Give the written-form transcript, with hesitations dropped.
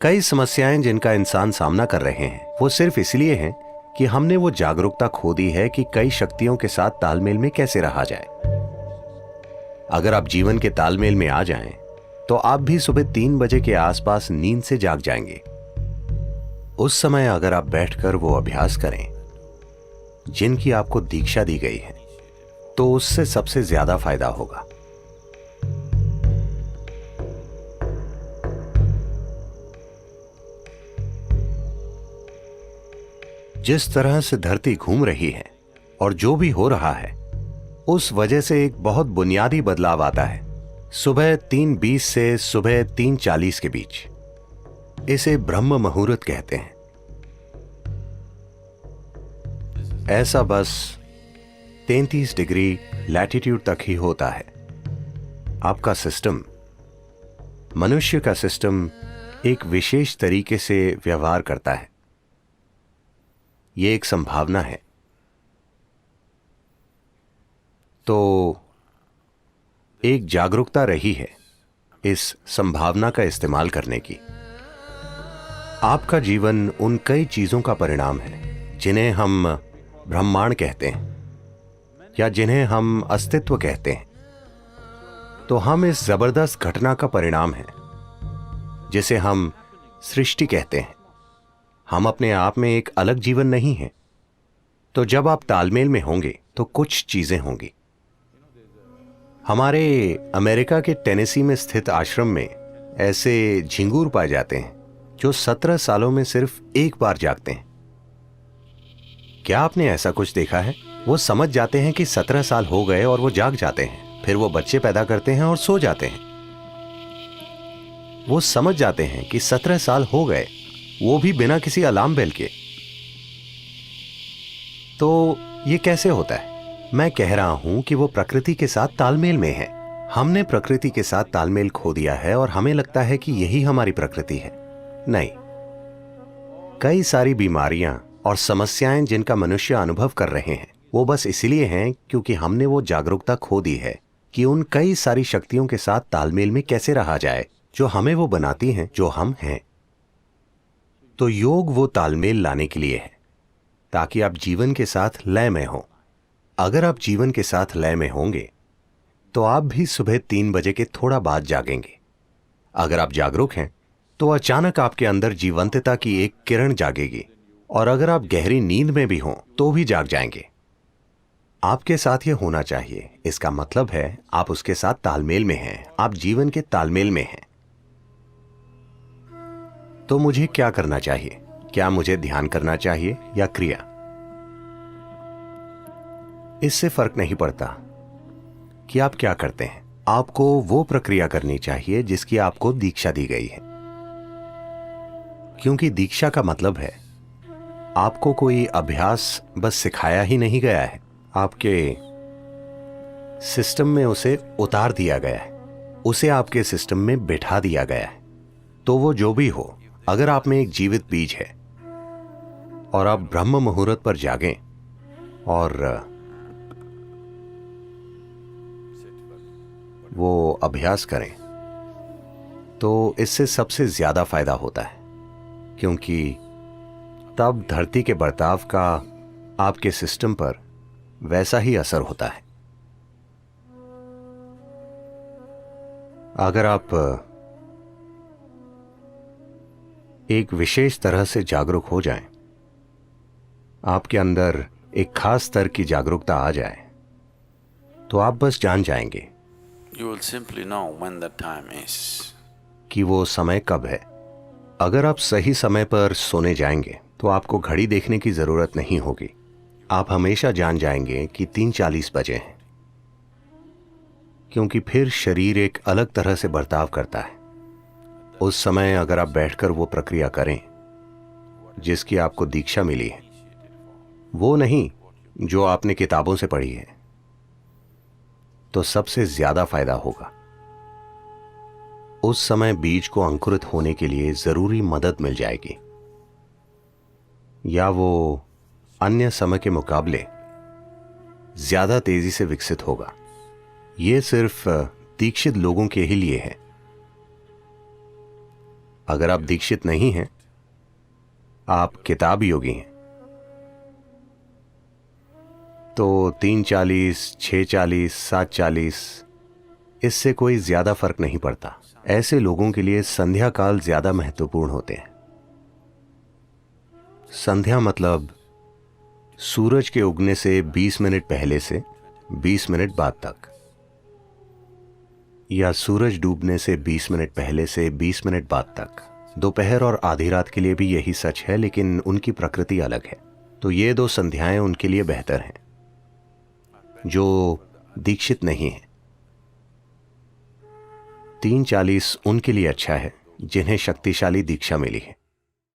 कई समस्याएं जिनका इंसान सामना कर रहे हैं वो सिर्फ इसलिए हैं कि हमने वो जागरूकता खो दी है कि कई शक्तियों के साथ तालमेल में कैसे रहा जाए। अगर आप जीवन के तालमेल में आ जाएं, तो आप भी सुबह 3 बजे के आसपास नींद से जाग जाएंगे। उस समय अगर आप बैठकर वो अभ्यास करें जिनकी आपको दीक्षा दी गई है, तो उससे सबसे ज्यादा फायदा होगा। जिस तरह से धरती घूम रही है और जो भी हो रहा है, उस वजह से एक बहुत बुनियादी बदलाव आता है सुबह 3:20 से सुबह 3:40 के बीच। इसे ब्रह्म मुहूर्त कहते हैं। ऐसा बस 33 डिग्री लैटिट्यूड तक ही होता है। आपका सिस्टम, मनुष्य का सिस्टम एक विशेष तरीके से व्यवहार करता है। यह एक संभावना है। तो एक जागरूकता रही है इस संभावना का इस्तेमाल करने की। आपका जीवन उन कई चीजों का परिणाम है जिन्हें हम ब्रह्मांड कहते हैं या जिन्हें हम अस्तित्व कहते हैं। तो हम इस जबरदस्त घटना का परिणाम हैं जिसे हम सृष्टि कहते हैं। हम अपने आप में एक अलग जीवन नहीं है। तो जब आप तालमेल में होंगे तो कुछ चीजें होंगी। हमारे अमेरिका के टेनेसी में स्थित आश्रम में ऐसे झिंगूर पाए जाते हैं जो 17 सालों में सिर्फ एक बार जागते हैं। क्या आपने ऐसा कुछ देखा है? वो समझ जाते हैं कि 17 साल हो गए और वो जाग जाते हैं। फिर वो बच्चे पैदा करते हैं और सो जाते हैं। वो समझ जाते हैं कि 17 साल हो गए, वो भी बिना किसी अलार्म बेल के। तो ये कैसे होता है? मैं कह रहा हूं कि वो प्रकृति के साथ तालमेल में है। हमने प्रकृति के साथ तालमेल खो दिया है और हमें लगता है कि यही हमारी प्रकृति है। नहीं, कई सारी बीमारियां और समस्याएं जिनका मनुष्य अनुभव कर रहे हैं वो बस इसलिए हैं क्योंकि हमने वो जागरूकता खो दी है कि उन कई सारी शक्तियों के साथ तालमेल में कैसे रहा जाए जो हमें वो बनाती हैं जो हम हैं। तो योग वो तालमेल लाने के लिए है ताकि आप जीवन के साथ लय में हो। अगर आप जीवन के साथ लय में होंगे तो आप भी सुबह 3 बजे के थोड़ा बाद जागेंगे। अगर आप जागरूक हैं तो अचानक आपके अंदर जीवंतता की एक किरण जागेगी, और अगर आप गहरी नींद में भी हों तो भी जाग जाएंगे। आपके साथ ये होना चाहिए। इसका मतलब है आप उसके साथ तालमेल में हैं, आप जीवन के तालमेल में हैं। तो मुझे क्या करना चाहिए? क्या मुझे ध्यान करना चाहिए या क्रिया? इससे फर्क नहीं पड़ता कि आप क्या करते हैं। आपको वो प्रक्रिया करनी चाहिए जिसकी आपको दीक्षा दी गई है, क्योंकि दीक्षा का मतलब है आपको कोई अभ्यास बस सिखाया ही नहीं गया है, आपके सिस्टम में उसे उतार दिया गया है, उसे आपके सिस्टम में बिठा दिया गया है। तो वो जो भी हो, अगर आप में एक जीवित बीज है और आप ब्रह्म मुहूर्त पर जागें और वो अभ्यास करें, तो इससे सबसे ज्यादा फायदा होता है, क्योंकि तब धरती के बर्ताव का आपके सिस्टम पर वैसा ही असर होता है। अगर आप एक विशेष तरह से जागरूक हो जाएं, आपके अंदर एक खास स्तर की जागरूकता आ जाए, तो आप बस जान जाएंगे You will simply know when the time is. कि वो समय कब है। अगर आप सही समय पर सोने जाएंगे तो आपको घड़ी देखने की जरूरत नहीं होगी। आप हमेशा जान जाएंगे कि 3:40 बजे हैं, क्योंकि फिर शरीर एक अलग तरह से बर्ताव करता है। उस समय अगर आप बैठकर वो प्रक्रिया करें जिसकी आपको दीक्षा मिली है, वो नहीं जो आपने किताबों से पढ़ी है, तो सबसे ज्यादा फायदा होगा। उस समय बीज को अंकुरित होने के लिए जरूरी मदद मिल जाएगी, या वो अन्य समय के मुकाबले ज्यादा तेजी से विकसित होगा। यह सिर्फ दीक्षित लोगों के ही लिए है। अगर आप दीक्षित नहीं हैं, आप किताब योगी हैं, तो 3:40, 6:40, 7:40 इससे कोई ज्यादा फर्क नहीं पड़ता। ऐसे लोगों के लिए संध्या काल ज्यादा महत्वपूर्ण होते हैं। संध्या मतलब सूरज के उगने से 20 मिनट पहले से 20 मिनट बाद तक, या सूरज डूबने से 20 मिनट पहले से 20 मिनट बाद तक। दोपहर और आधी रात के लिए भी यही सच है, लेकिन उनकी प्रकृति अलग है। तो ये 2 संध्याएं उनके लिए बेहतर हैं जो दीक्षित नहीं है। 3:40 उनके लिए अच्छा है जिन्हें शक्तिशाली दीक्षा मिली है।